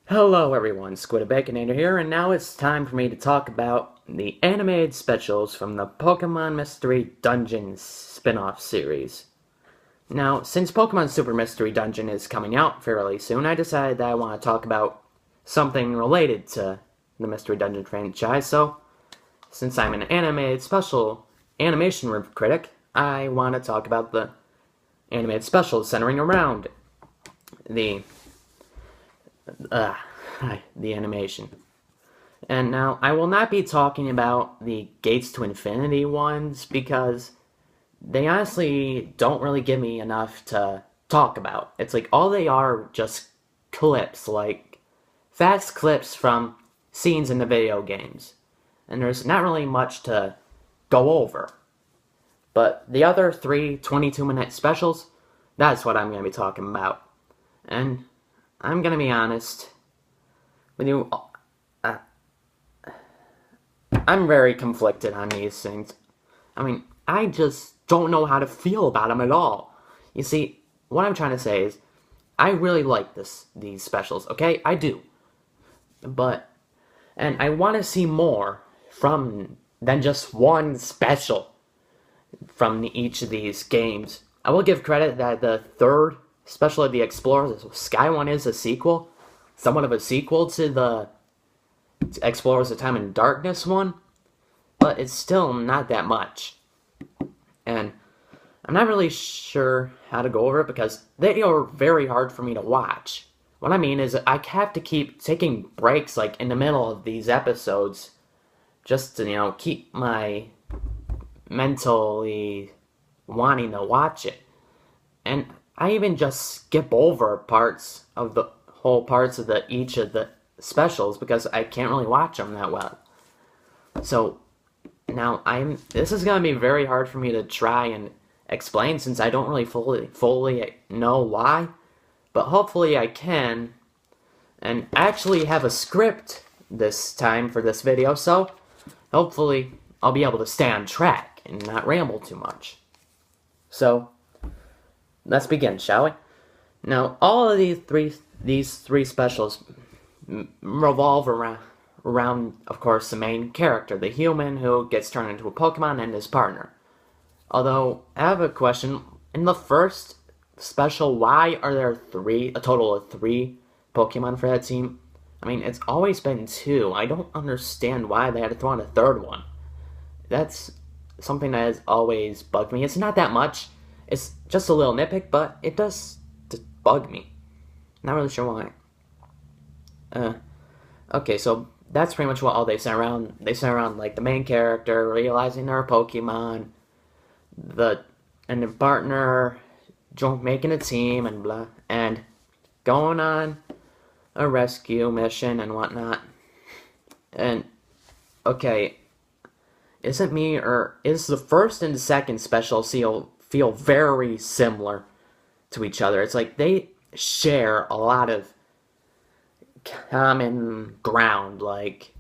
Hello everyone, Squid Baconator here, and now it's time for me to talk about the animated specials from the Pokemon Mystery Dungeon spin-off series. Now, since Pokemon Super Mystery Dungeon is coming out fairly soon, I decided that I want to talk about something related to the Mystery Dungeon franchise, so since I'm an animated special animation critic, I want to talk about the animated specials centering around the uh, the animation. And now, I will not be talking about the Gates to Infinity ones because they honestly don't really give me enough to talk about. It's like all they are just clips, like fast clips from scenes in the video games. And there's not really much to go over. But the other three 22-minute specials, that's what I'm going to be talking about. And I'm going to be honest with you, I'm very conflicted on these things. I mean, I just don't know how to feel about them at all. You see, what I'm trying to say is, I really like these specials, okay? I do. And I want to see more from than just one special from each of these games. I will give credit that the third special of the Explorers, the Sky one, is a sequel. Somewhat of a sequel to the Explorers of Time and Darkness one, but it's still not that much. And I'm not really sure how to go over it because they are very hard for me to watch. What I mean is I have to keep taking breaks like in the middle of these episodes just to, keep my mentally wanting to watch it. And I even just skip over parts of each of the specials because I can't really watch them that well. So now this is gonna be very hard for me to try and explain since I don't really fully know why, but hopefully I can. And I actually have a script this time for this video, so hopefully I'll be able to stay on track and not ramble too much. So let's begin, shall we? Now, all of these three specials revolve around, of course, the main character, the human who gets turned into a Pokemon and his partner. Although, I have a question. In the first special, why are there a total of three Pokemon for that team? I mean, it's always been two. I don't understand why they had to throw in a third one. That's something that has always bugged me. It's not that much. It's just a little nitpick, but it does bug me. Not really sure why. Okay, so that's pretty much what all they sent around. They sent around like the main character realizing they're a Pokemon, and the partner making a team and blah, and going on a rescue mission and whatnot. And okay, isn't me or is the first and the second special feel very similar to each other? It's like they share a lot of common ground, like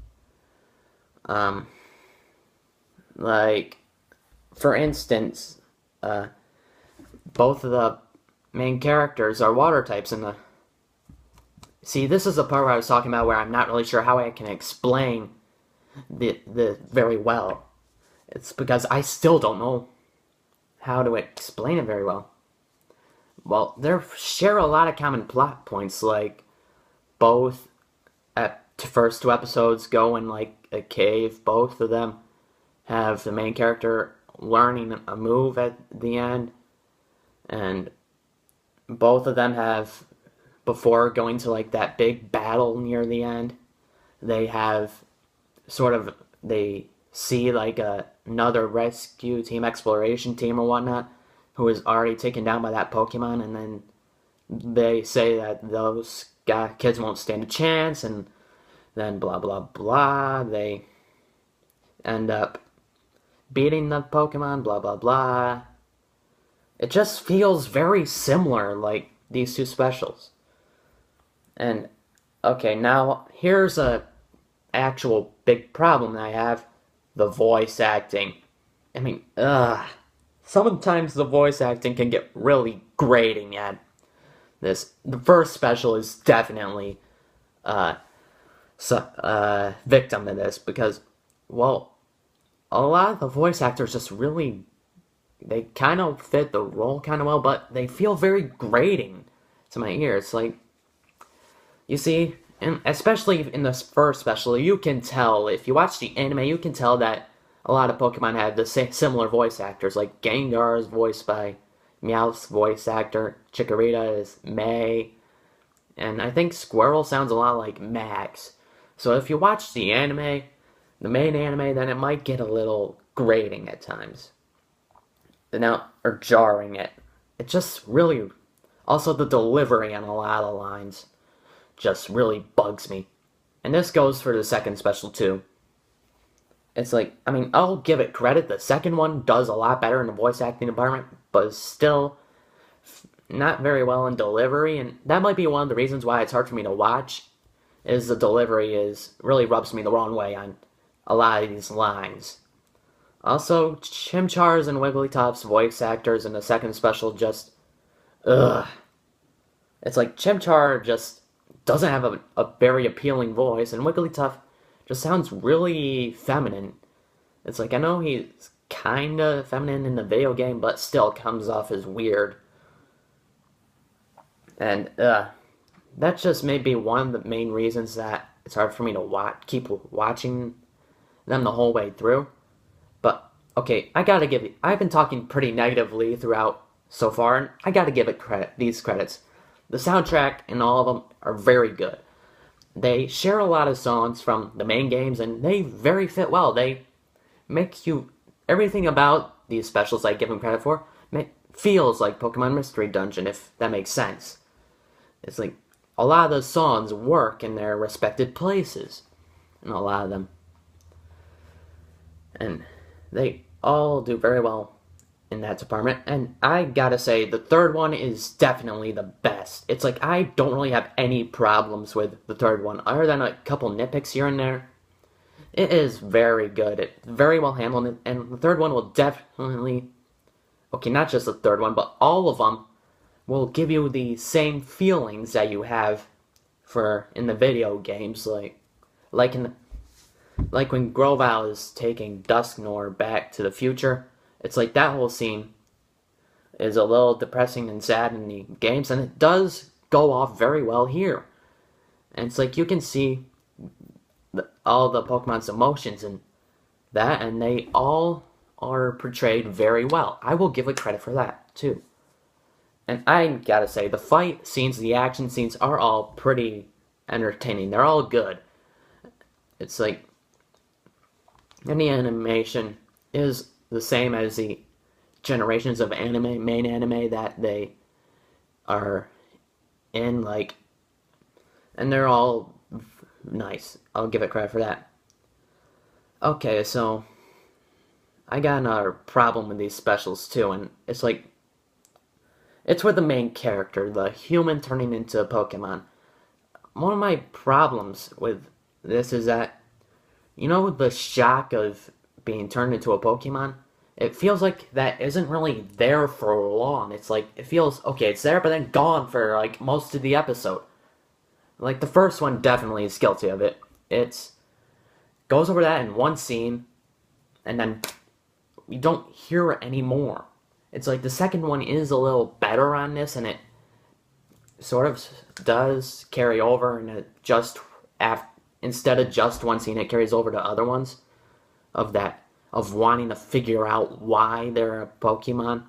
for instance, both of the main characters are water types in the. See, this is the part where I was talking about where I'm not really sure how I can explain the very well. It's because I still don't know how to explain it very well. Well, they share a lot of common plot points, like both at first two episodes go in like a cave. Both of them have the main character learning a move at the end, and both of them have, before going to like that big battle near the end, they have they see like another rescue team, exploration team or whatnot, who is already taken down by that Pokemon, and then they say that those kids won't stand a chance, and then blah blah blah, they end up beating the Pokemon, blah blah blah. It just feels very similar, like these two specials. And okay, now here's a actual big problem that I have: the voice acting. I mean, sometimes the voice acting can get really grating at this. The first special is definitely uh, victim in this because, well, a lot of the voice actors just really they kind of fit the role kind of well, but they feel very grating to my ears. Like, you see, and especially in this first special, you can tell if you watch the anime, you can tell that a lot of Pokemon have the similar voice actors. Like Gengar is voiced by Meowth's voice actor, Chikorita is May, and I think Squirrel sounds a lot like Max. So if you watch the anime, the main anime, then it might get a little grating at times. Now, or jarring it. It just really. Also, the delivery on a lot of lines just really bugs me. And this goes for the second special too. It's like, I mean, I'll give it credit. The second one does a lot better in the voice acting department, but still not very well in delivery. And that might be one of the reasons why it's hard for me to watch. Is the delivery is really rubs me the wrong way on a lot of these lines. Also, Chimchar's and Wigglytuff's voice actors in the second special just, ugh. It's like Chimchar just doesn't have a very appealing voice, and Wigglytuff just sounds really feminine. It's like, I know he's kinda feminine in the video game, but still comes off as weird. And, that just may be one of the main reasons that it's hard for me to keep watching them the whole way through. But, okay, I've been talking pretty negatively throughout so far, and I gotta give it these credits. The soundtrack and all of them are very good. They share a lot of songs from the main games, and they very fit well. They make you everything about these specials I give them credit for feels like Pokemon Mystery Dungeon, if that makes sense. It's like a lot of the songs work in their respected places, and a lot of them, and they all do very well in that department. And I gotta say, the third one is definitely the best. It's like I don't really have any problems with the third one, other than a couple nitpicks here and there. It is very good. It's very well handled, and the third one will definitely, okay, not just the third one, but all of them will give you the same feelings that you have for in the video games, like in the, like when Grovyle is taking Dusknoir back to the future. It's like that whole scene is a little depressing and sad in the games, and it does go off very well here. And it's like you can see all the Pokemon's emotions in that, and they all are portrayed very well. I will give it credit for that, too. And I gotta say, the fight scenes, the action scenes are all pretty entertaining. They're all good. It's like, and the animation is the same as the generations of anime, main anime that they are in, like, and they're all nice. I'll give it credit for that. Okay, so I got another problem with these specials too, and it's like, it's with the main character, the human turning into a Pokemon. One of my problems with this is that, you know, the shock of being turned into a Pokemon? It feels like that isn't really there for long. It's like, it feels, okay, it's there, but then gone for, like, most of the episode. Like, the first one definitely is guilty of it. It's, goes over that in one scene, and then we don't hear it anymore. It's like the second one is a little better on this, and it sort of does carry over, and it just, instead of just one scene, it carries over to other ones of that, of wanting to figure out why they're a Pokemon.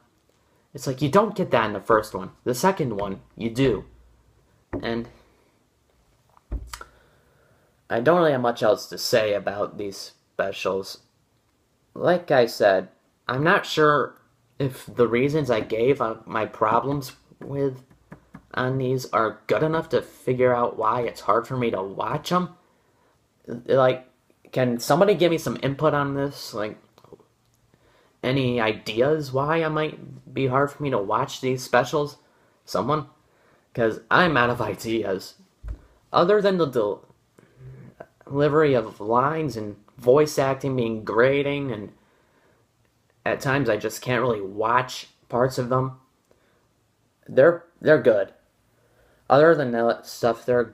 It's like you don't get that in the first one. The second one, you do. And I don't really have much else to say about these specials. Like I said, I'm not sure if the reasons I gave my problems with on these are good enough to figure out why it's hard for me to watch them. Like, can somebody give me some input on this? Like, any ideas why it might be hard for me to watch these specials? Someone? Because I'm out of ideas. Other than the delivery of lines and voice acting being grating, and at times I just can't really watch parts of them. They're good. Other than that stuff, they're